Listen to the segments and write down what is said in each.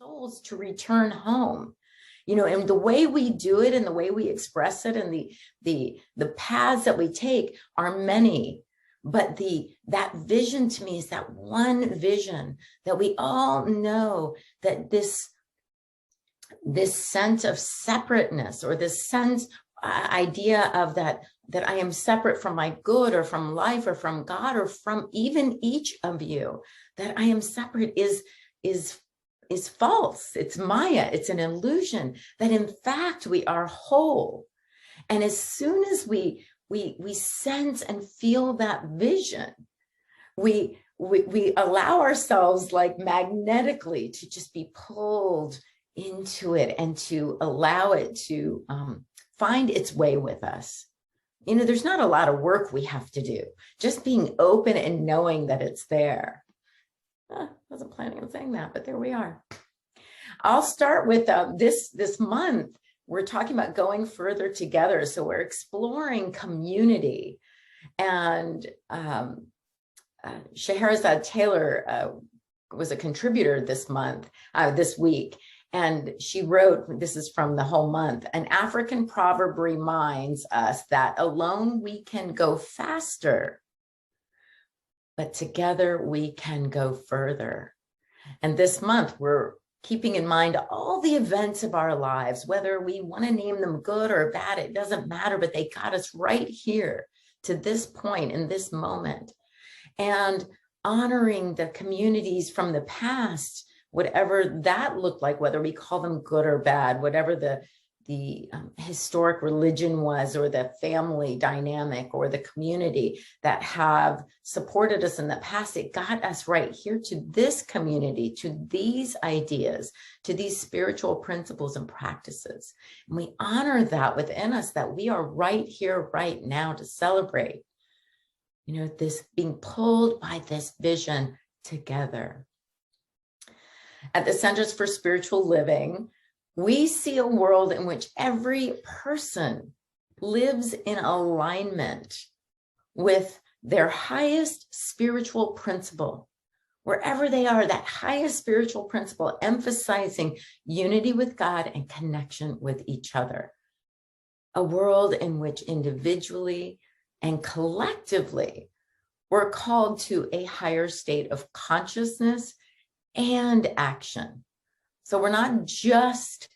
souls to return home. And the way we do it and the way we express it and the paths that we take are many. But that vision to me is that one vision that we all know, that this sense of separateness, or this sense idea of that I am separate from my good, or from life, or from God, or from even each of you, that I am separate is false. It's Maya. It's an illusion, that in fact we are whole. And as soon as we sense and feel that vision, we allow ourselves, like magnetically, to just be pulled into it and to allow it to find its way with us. There's not a lot of work we have to do, just being open and knowing that it's there. Wasn't planning on saying that, but there we are. I'll start with this month. We're talking about going further together. So we're exploring community. And Scheherazade Taylor was a contributor this week. And she wrote, this is from the whole month, an African proverb reminds us that alone we can go faster, but together we can go further. And this month, we're keeping in mind all the events of our lives, whether we want to name them good or bad, it doesn't matter, but they got us right here to this point in this moment. And honoring the communities from the past, whatever that looked like, whether we call them good or bad, whatever the historic religion was, or the family dynamic, or the community that have supported us in the past, it got us right here to this community, to these ideas, to these spiritual principles and practices. And we honor that within us, that we are right here, right now, to celebrate, this being pulled by this vision together. At the Centers for Spiritual Living, we see a world in which every person lives in alignment with their highest spiritual principle, wherever they are, that highest spiritual principle, emphasizing unity with God and connection with each other. A world in which individually and collectively we're called to a higher state of consciousness and action. So we're not just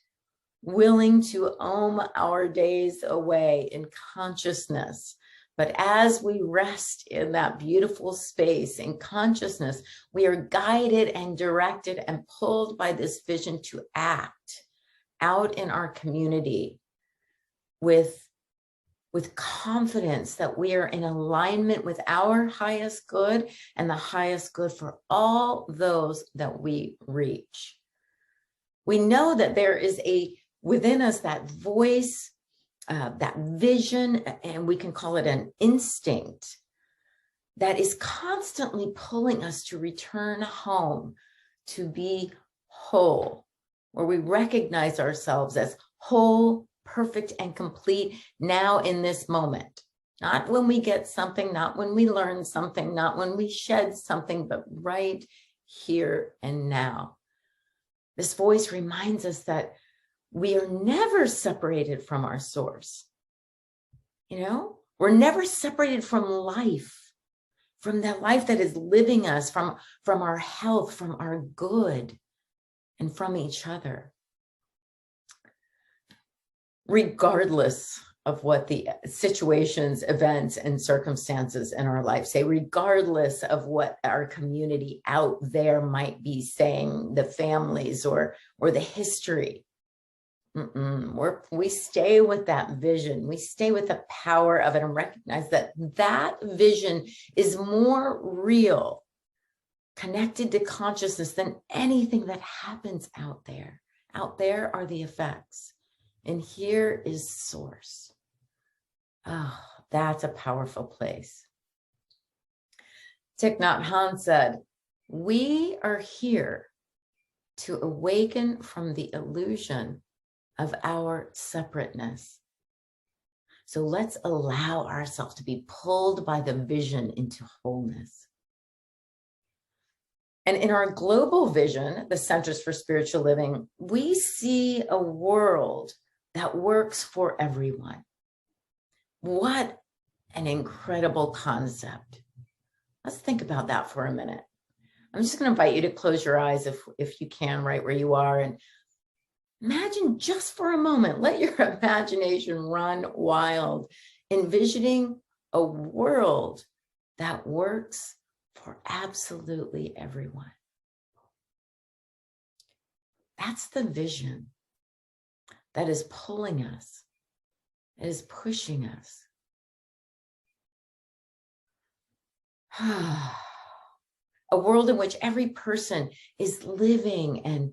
willing to ohm our days away in consciousness, but as we rest in that beautiful space in consciousness, we are guided and directed and pulled by this vision to act out in our community with confidence that we are in alignment with our highest good and the highest good for all those that we reach. We know that there is within us that voice, that vision, and we can call it an instinct, that is constantly pulling us to return home, to be whole, where we recognize ourselves as whole, perfect, and complete now in this moment. Not when we get something, not when we learn something, not when we shed something, but right here and now. This voice reminds us that we are never separated from our source. We're never separated from life, from that life that is living us, from our health, from our good, and from each other. Regardless of what the situations, events, and circumstances in our life say, regardless of what our community out there might be saying, the families or the history, we stay with that vision. We stay with the power of it and recognize that vision is more real, connected to consciousness, than anything that happens out there. Out there are the effects. And here is source. Oh, that's a powerful place. Thich Nhat Hanh said, we are here to awaken from the illusion of our separateness. So let's allow ourselves to be pulled by the vision into wholeness. And in our global vision, the Centers for Spiritual Living, we see a world that works for everyone. What an incredible concept. Let's think about that for a minute. I'm just going to invite you to close your eyes if you can, right where you are, and imagine just for a moment, let your imagination run wild, envisioning a world that works for absolutely everyone. That's the vision that is pulling us, that is pushing us. A world in which every person is living and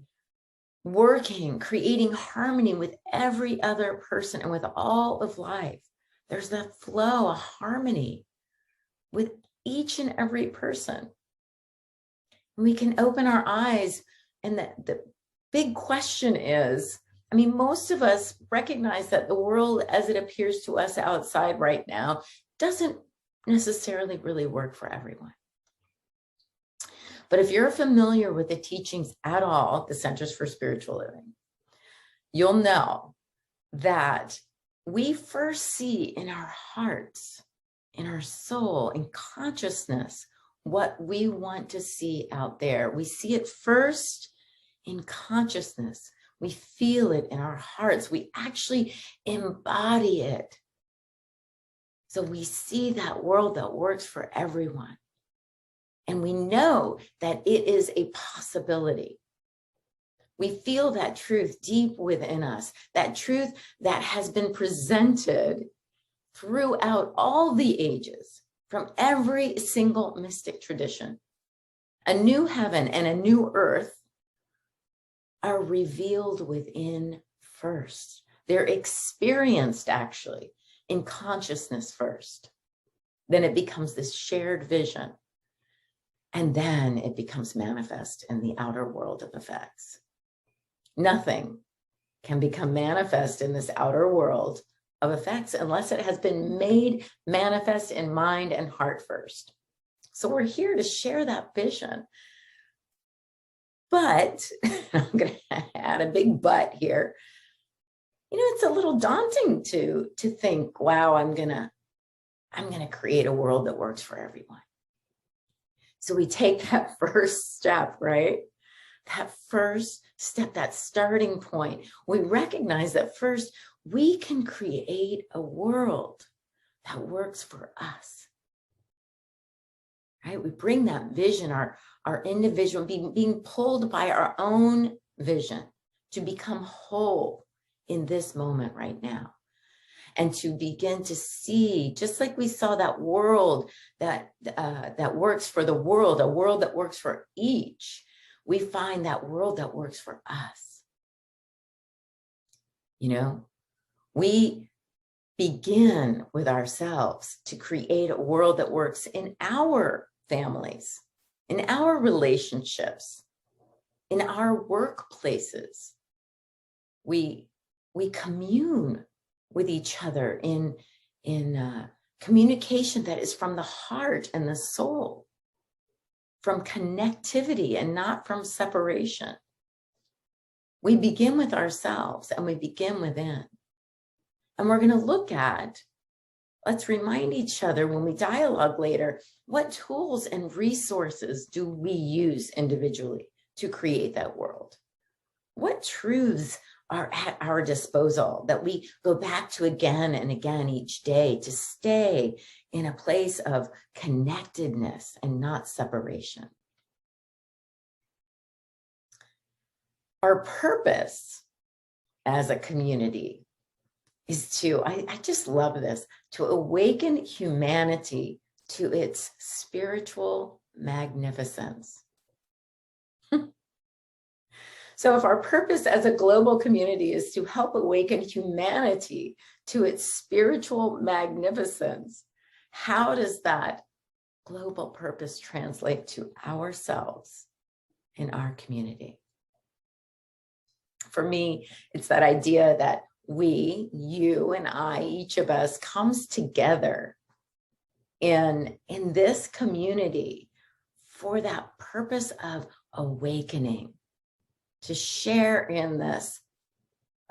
working, creating harmony with every other person and with all of life. There's that flow, a harmony with each and every person. And we can open our eyes, and the big question is, I mean, most of us recognize that the world as it appears to us outside right now doesn't necessarily really work for everyone. But if you're familiar with the teachings at all, the Centers for Spiritual Living, you'll know that we first see in our hearts, in our soul, in consciousness, what we want to see out there. We see it first in consciousness. We feel it in our hearts. We actually embody it. So we see that world that works for everyone. And we know that it is a possibility. We feel that truth deep within us, that truth that has been presented throughout all the ages, from every single mystic tradition. A new heaven and a new earth are revealed within first. They're experienced actually in consciousness first. Then it becomes this shared vision. And then it becomes manifest in the outer world of effects. Nothing can become manifest in this outer world of effects unless it has been made manifest in mind and heart first. So we're here to share that vision. But I'm going to add a big but here. You know, it's a little daunting to think, wow, I'm going to create a world that works for everyone. So we take that first step, right? That first step, that starting point. We recognize that first we can create a world that works for us, right? We bring that vision, our individual, being pulled by our own vision to become whole in this moment right now. And to begin to see, just like we saw that world that works for the world, a world that works for each, we find that world that works for us. You know, we begin with ourselves to create a world that works in our families, in our relationships, in our workplaces. We commune with each other in communication that is from the heart and the soul, from connectivity and not from separation. We begin with ourselves and we begin within. And we're going to look at, let's remind each other when we dialogue later, what tools and resources do we use individually to create that world? What truths are at our disposal that we go back to again and again each day to stay in a place of connectedness and not separation? Our purpose as a community is to, I just love this, to awaken humanity to its spiritual magnificence. So if our purpose as a global community is to help awaken humanity to its spiritual magnificence, how does that global purpose translate to ourselves in our community? For me, it's that idea that we, you and I, each of us comes together in this community for that purpose of awakening, to share in this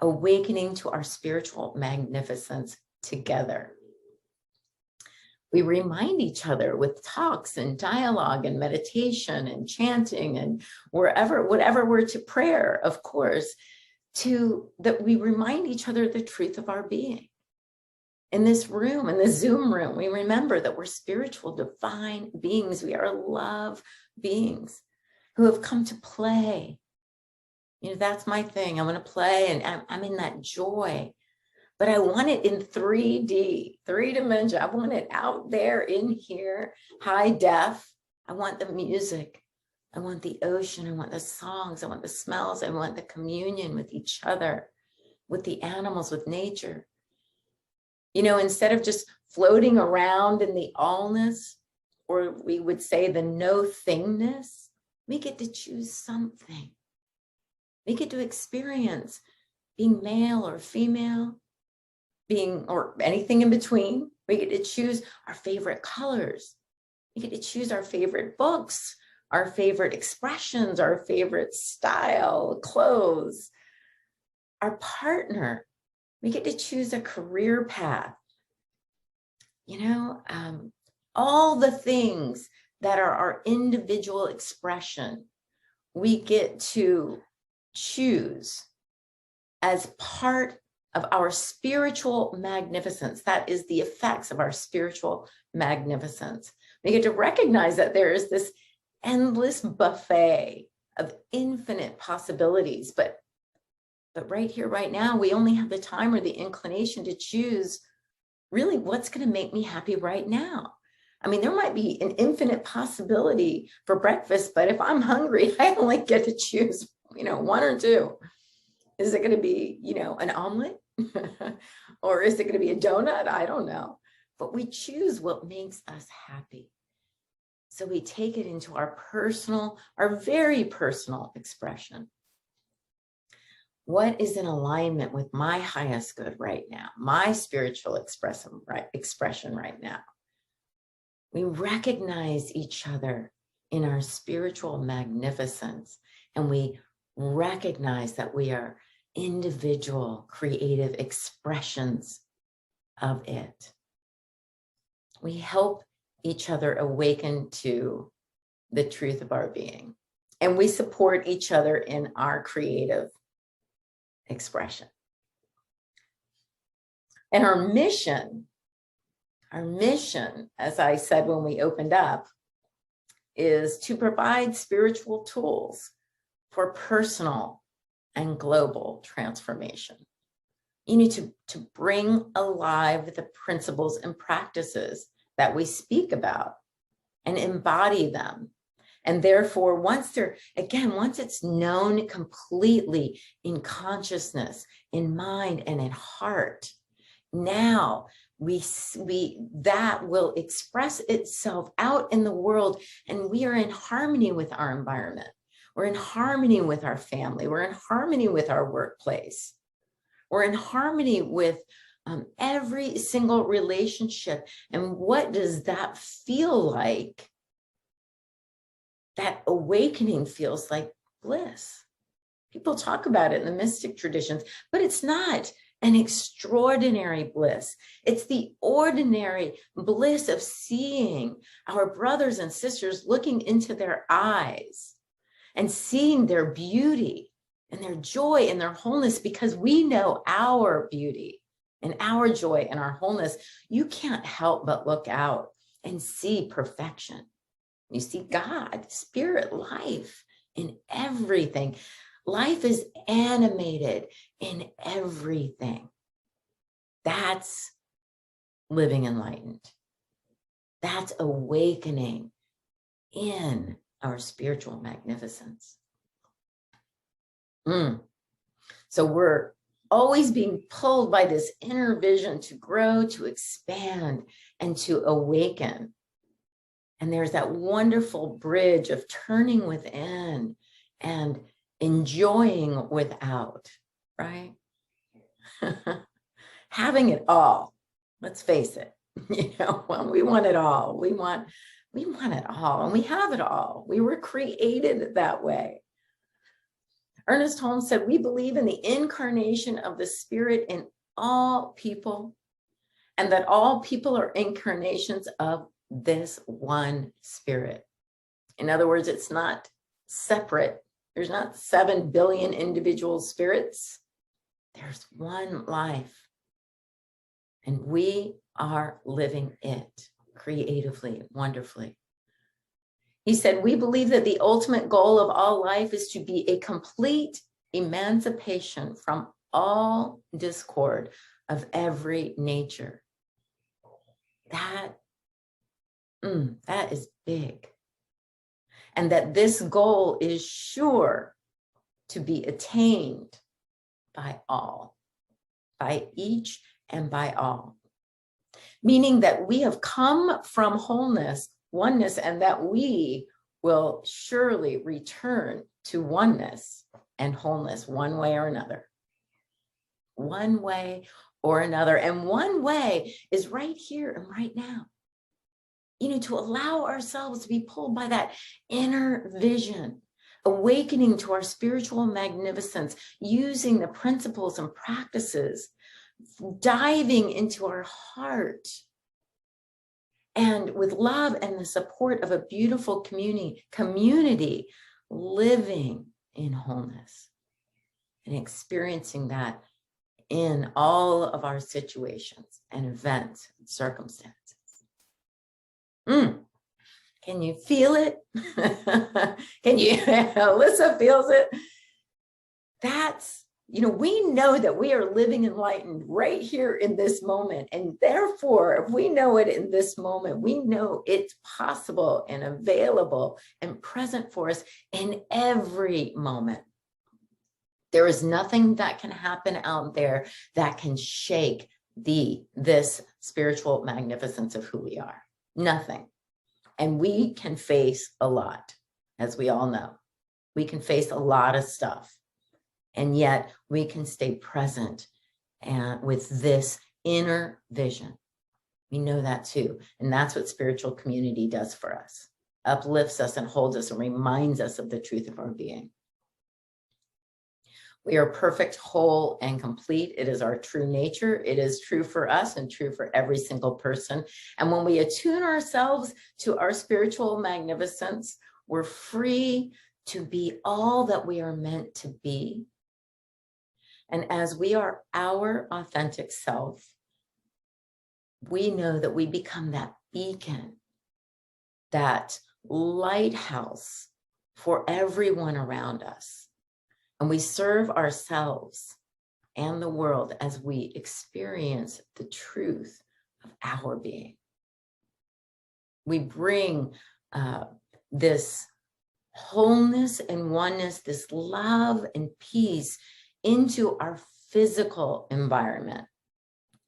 awakening to our spiritual magnificence together. We remind each other with talks and dialogue and meditation and chanting and whatever we're to prayer, of course, that we remind each other the truth of our being. In this room, in the Zoom room, we remember that we're spiritual, divine beings. We are love beings who have come to play. You know, that's my thing. I want to play, and I'm in that joy. But I want it in 3D, 3-dimension. I want it out there in here, high def. I want the music. I want the ocean. I want the songs. I want the smells. I want the communion with each other, with the animals, with nature. You know, instead of just floating around in the allness, or we would say the no thingness, we get to choose something. We get to experience being male or female, or anything in between. We get to choose our favorite colors. We get to choose our favorite books, our favorite expressions, our favorite style, clothes, our partner. We get to choose a career path. You know, all the things that are our individual expression, we get to choose as part of our spiritual magnificence. That is the effects of our spiritual magnificence. We get to recognize that there is this endless buffet of infinite possibilities, but right here, right now, we only have the time or the inclination to choose really what's going to make me happy right now. I mean, there might be an infinite possibility for breakfast, but if I'm hungry, I only get to choose, you know, 1 or 2. Is it going to be, you know, an omelet? Or is it going to be a donut? I don't know. But we choose what makes us happy. So we take it into our very personal expression. What is in alignment with my highest good right now, my spiritual expression right now? We recognize each other in our spiritual magnificence, and we recognize that we are individual creative expressions of it. We help each other awaken to the truth of our being, and we support each other in our creative expression. And our mission, as I said when we opened up, is to provide spiritual tools for personal and global transformation. You need to bring alive the principles and practices that we speak about and embody them. And therefore, once it's known completely in consciousness, in mind, and in heart, now that will express itself out in the world, and we are in harmony with our environment. We're in harmony with our family. We're in harmony with our workplace. We're in harmony with every single relationship. And what does that feel like? That awakening feels like bliss. People talk about it in the mystic traditions, but it's not an extraordinary bliss. It's the ordinary bliss of seeing our brothers and sisters, looking into their eyes and seeing their beauty and their joy and their wholeness, because we know our beauty and our joy and our wholeness. You can't help but look out and see perfection. You see God, spirit, life in everything. Life is animated in everything. That's living enlightened. That's awakening in our spiritual magnificence. So we're always being pulled by this inner vision to grow, to expand, and to awaken. And there's that wonderful bridge of turning within and enjoying without, right? Having it all. Let's face it, we want it all. We want We want it all, and we have it all. We were created that way. Ernest Holmes said, we believe in the incarnation of the Spirit in all people, and that all people are incarnations of this one Spirit. In other words, it's not separate. There's not 7 billion individual spirits. There's one life, and we are living it creatively, wonderfully. He said, we believe that the ultimate goal of all life is to be a complete emancipation from all discord of every nature. That is big. And that this goal is sure to be attained by all, by each and by all. Meaning that we have come from wholeness, oneness, and that we will surely return to oneness and wholeness one way or another. One way or another. And one way is right here and right now. To allow ourselves to be pulled by that inner vision, awakening to our spiritual magnificence, using the principles and practices, diving into our heart, and with love and the support of a beautiful community living in wholeness and experiencing that in all of our situations and events and circumstances. Can you feel it? Can you, Alyssa feels it? That's, we know that we are living enlightened right here in this moment. And therefore, if we know it in this moment, we know it's possible and available and present for us in every moment. There is nothing that can happen out there that can shake this spiritual magnificence of who we are. Nothing. And we can face a lot, as we all know. We can face a lot of stuff. And yet we can stay present and with this inner vision. We know that too. And that's what spiritual community does for us. Uplifts us and holds us and reminds us of the truth of our being. We are perfect, whole, and complete. It is our true nature. It is true for us and true for every single person. And when we attune ourselves to our spiritual magnificence, we're free to be all that we are meant to be. And as we are our authentic self, we know that we become that beacon, that lighthouse for everyone around us. And we serve ourselves and the world as we experience the truth of our being. We bring this wholeness and oneness, this love and peace into our physical environment,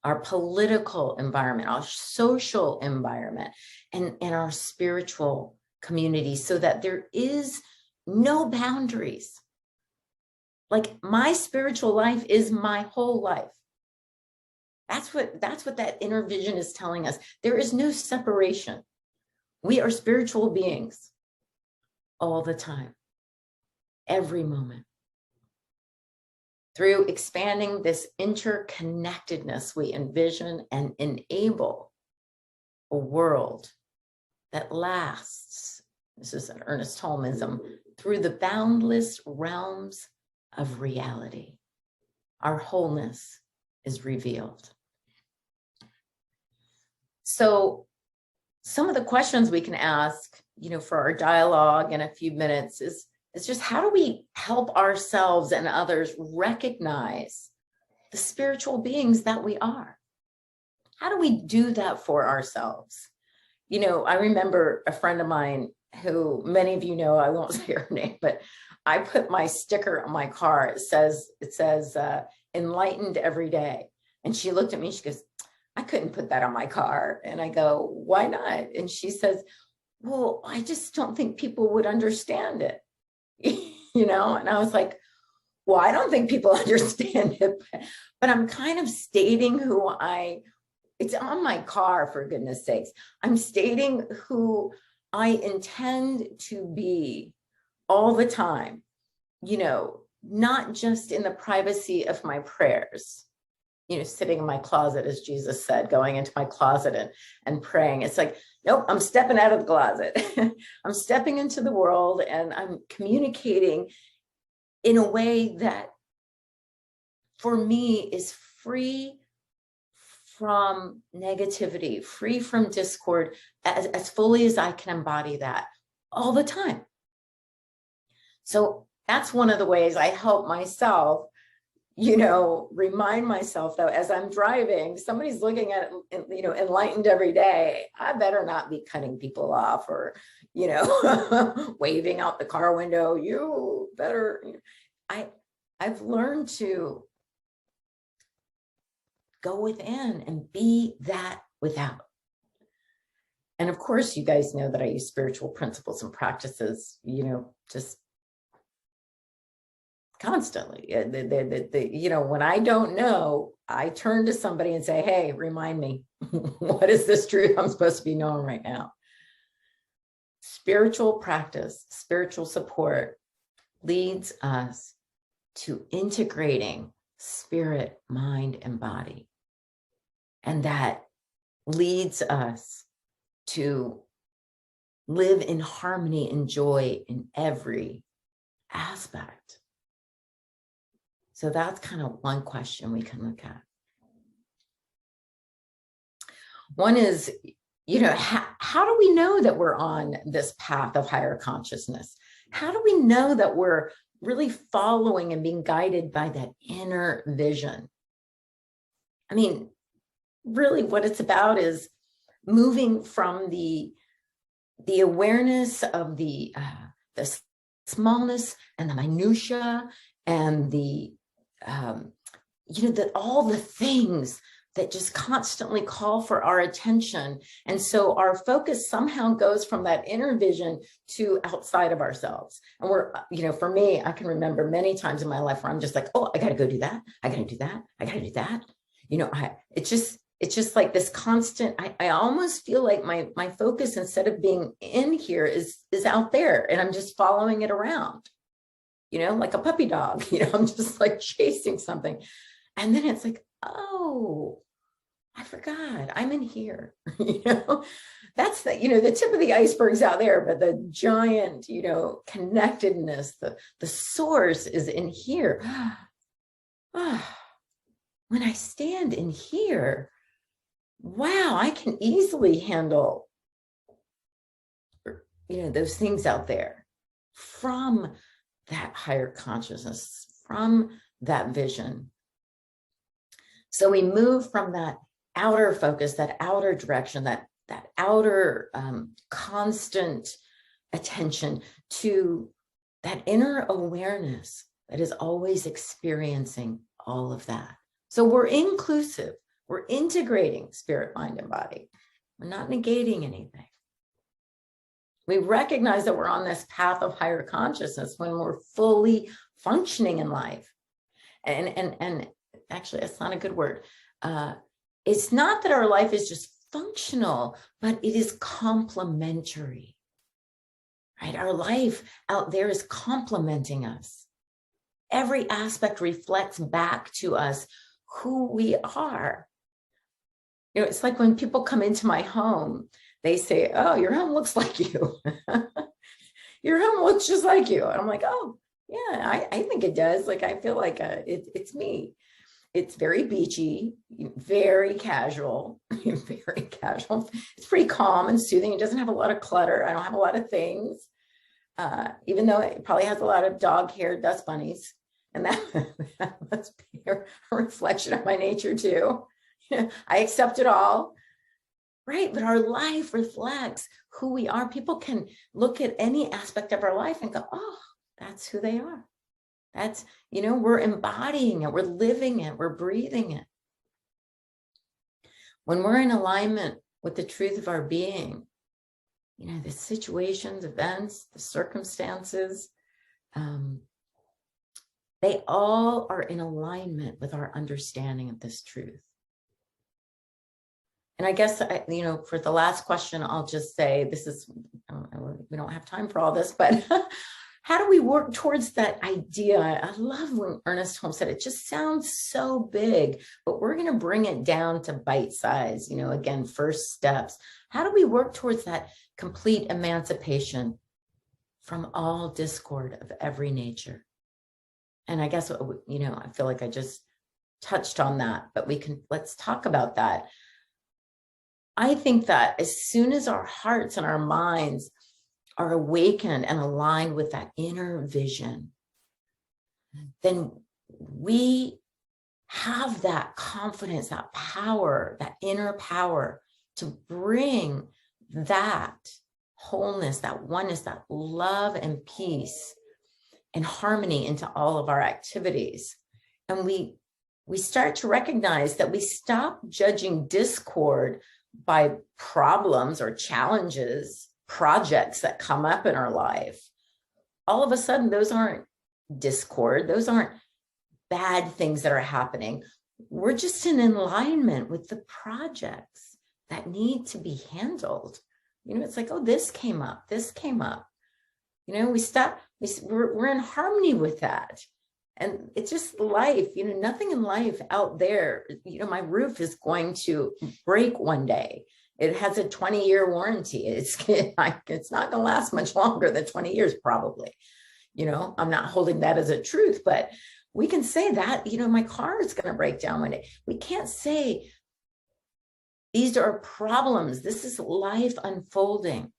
our political environment, our social environment, and our spiritual community, so that there is no boundaries. Like, my spiritual life is my whole life. That's what that inner vision is telling us. There is no separation. We are spiritual beings all the time, every moment. Through expanding this interconnectedness, we envision and enable a world that lasts. This is an Ernest Holmism, through the boundless realms of reality. Our wholeness is revealed. So some of the questions we can ask, for our dialogue in a few minutes is just, how do we help ourselves and others recognize the spiritual beings that we are? How do we do that for ourselves? I remember a friend of mine who many of you know, I won't say her name, but I put my sticker on my car. It says enlightened every day. And she looked at me, she goes, I couldn't put that on my car. And I go, why not? And she says, well, I just don't think people would understand it. And I was like, well, I don't think people understand it, but I'm kind of stating it's on my car, for goodness sakes. I'm stating who I intend to be all the time, not just in the privacy of my prayers, sitting in my closet, as Jesus said, going into my closet and praying. It's like, nope, I'm stepping out of the closet. I'm stepping into the world and I'm communicating in a way that for me is free from negativity, free from discord, as fully as I can embody that all the time. So that's one of the ways I help myself, remind myself, though, as I'm driving, somebody's looking at, enlightened every day. I better not be cutting people off or, waving out the car window. You better, I've learned to go within and be that without. And of course, you guys know that I use spiritual principles and practices, just constantly. When I don't know, I turn to somebody and say, hey, remind me, what is this truth I'm supposed to be knowing right now? Spiritual practice, spiritual support leads us to integrating spirit, mind, and body. And that leads us to live in harmony and joy in every aspect. So that's kind of one question we can look at. One is, how do we know that we're on this path of higher consciousness? How do we know that we're really following and being guided by that inner vision? I mean, really what it's about is moving from the awareness of the smallness and the minutia and the all the things that just constantly call for our attention. And so our focus somehow goes from that inner vision to outside of ourselves. And we're, for me, I can remember many times in my life where I'm just like, oh, I got to go do that. I got to do that. I got to do that. It's just like this constant, I almost feel like my focus, instead of being in here, is out there, and I'm just following it around, like a puppy dog, I'm just like chasing something. And then it's like, oh, I forgot, I'm in here, that's the tip of the iceberg's out there, but the giant, connectedness, the source is in here. When I stand in here, wow, I can easily handle, those things out there from that higher consciousness, from that vision. So we move from that outer focus, that outer direction, that outer constant attention, to that inner awareness that is always experiencing all of that. So we're inclusive. We're integrating spirit, mind, and body. We're not negating anything. We recognize that we're on this path of higher consciousness when we're fully functioning in life. And actually, that's not a good word. It's not that our life is just functional, but it is complementary, right? Our life out there is complementing us. Every aspect reflects back to us who we are. It's like when people come into my home, they say, oh, your home looks like you. Your home looks just like you. And I'm like, oh, yeah, I think it does. Like, I feel like it's me. It's very beachy, very casual, very casual. It's pretty calm and soothing. It doesn't have a lot of clutter. I don't have a lot of things, even though it probably has a lot of dog-haired dust bunnies. And that must be a reflection of my nature too. I accept it all, right? But our life reflects who we are. People can look at any aspect of our life and go, oh, that's who they are. That's, we're embodying it, we're living it, we're breathing it. When we're in alignment with the truth of our being, the situations, events, the circumstances, they all are in alignment with our understanding of this truth. And I guess, for the last question, I'll just say, this is we don't have time for all this, but how do we work towards that idea? I love when Ernest Holmes said, it just sounds so big, but we're going to bring it down to bite size, again, first steps. How do we work towards that complete emancipation from all discord of every nature? And I guess, I feel like I just touched on that, but let's talk about that. I think that as soon as our hearts and our minds are awakened and aligned with that inner vision, then we have that confidence, that power, that inner power to bring that wholeness, that oneness, that love and peace and harmony into all of our activities. And we start to recognize that we stop judging discord by problems or challenges, projects that come up in our life. All of a sudden, those aren't discord. Those aren't bad things that are happening. We're just in alignment with the projects that need to be handled. It's like, oh, this came up. We're in harmony with that. And it's just life, nothing in life out there. My roof is going to break one day. It has a 20-year warranty. It's not going to last much longer than 20 years, probably. I'm not holding that as a truth, but we can say that, my car is going to break down one day. We can't say these are problems. This is life unfolding.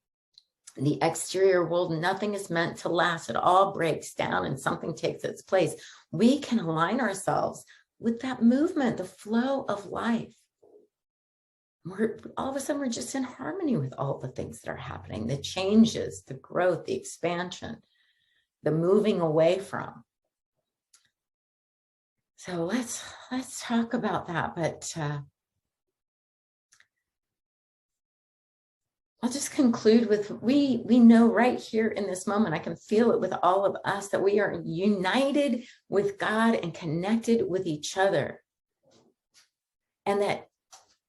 The exterior world, nothing is meant to last. It all breaks down and something takes its place. We can align ourselves with that movement, the flow of life. All of a sudden, we're just in harmony with all the things that are happening, the changes, the growth, the expansion, the moving away from. So let's talk about that. But I'll just conclude with we know right here in this moment, I can feel it with all of us, that we are united with God and connected with each other. And that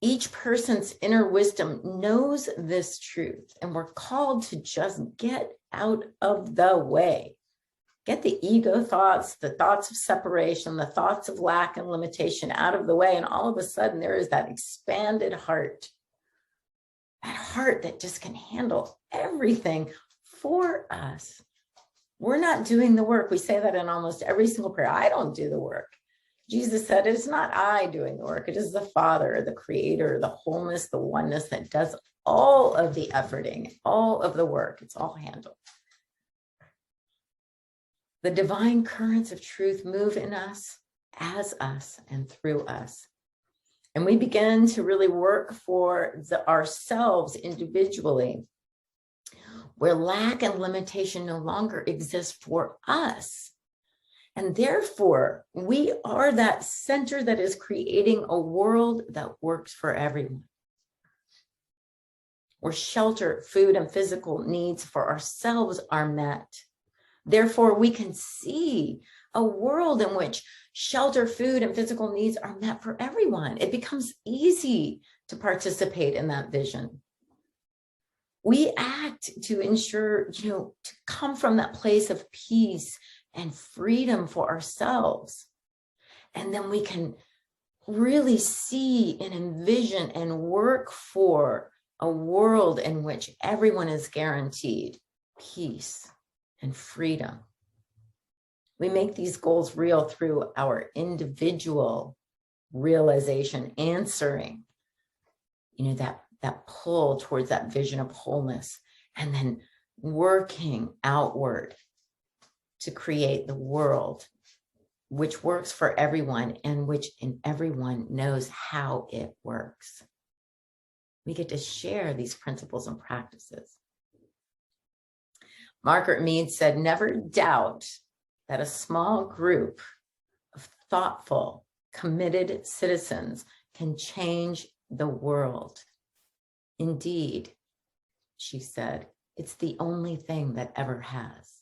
each person's inner wisdom knows this truth. And we're called to just get out of the way. Get the ego thoughts, the thoughts of separation, the thoughts of lack and limitation out of the way. And all of a sudden, there is that expanded heart. That heart that just can handle everything for us. We're not doing the work. We say that in almost every single prayer. I don't do the work. Jesus said, it's not I doing the work. It is the Father, the Creator, the wholeness, the oneness that does all of the efforting, all of the work. It's all handled. The divine currents of truth move in us, as us, and through us. And we begin to really work for ourselves individually, where lack and limitation no longer exist for us. And therefore, we are that center that is creating a world that works for everyone, where shelter, food, and physical needs for ourselves are met. Therefore, we can see a world in which shelter, food, and physical needs are met for everyone. It becomes easy to participate in that vision. We act to ensure, to come from that place of peace and freedom for ourselves. And then we can really see and envision and work for a world in which everyone is guaranteed peace and freedom. We make these goals real through our individual realization, answering, that pull towards that vision of wholeness, and then working outward to create the world which works for everyone and everyone knows how it works. We get to share these principles and practices. Margaret Mead said, never doubt that a small group of thoughtful, committed citizens can change the world. Indeed, she said, it's the only thing that ever has.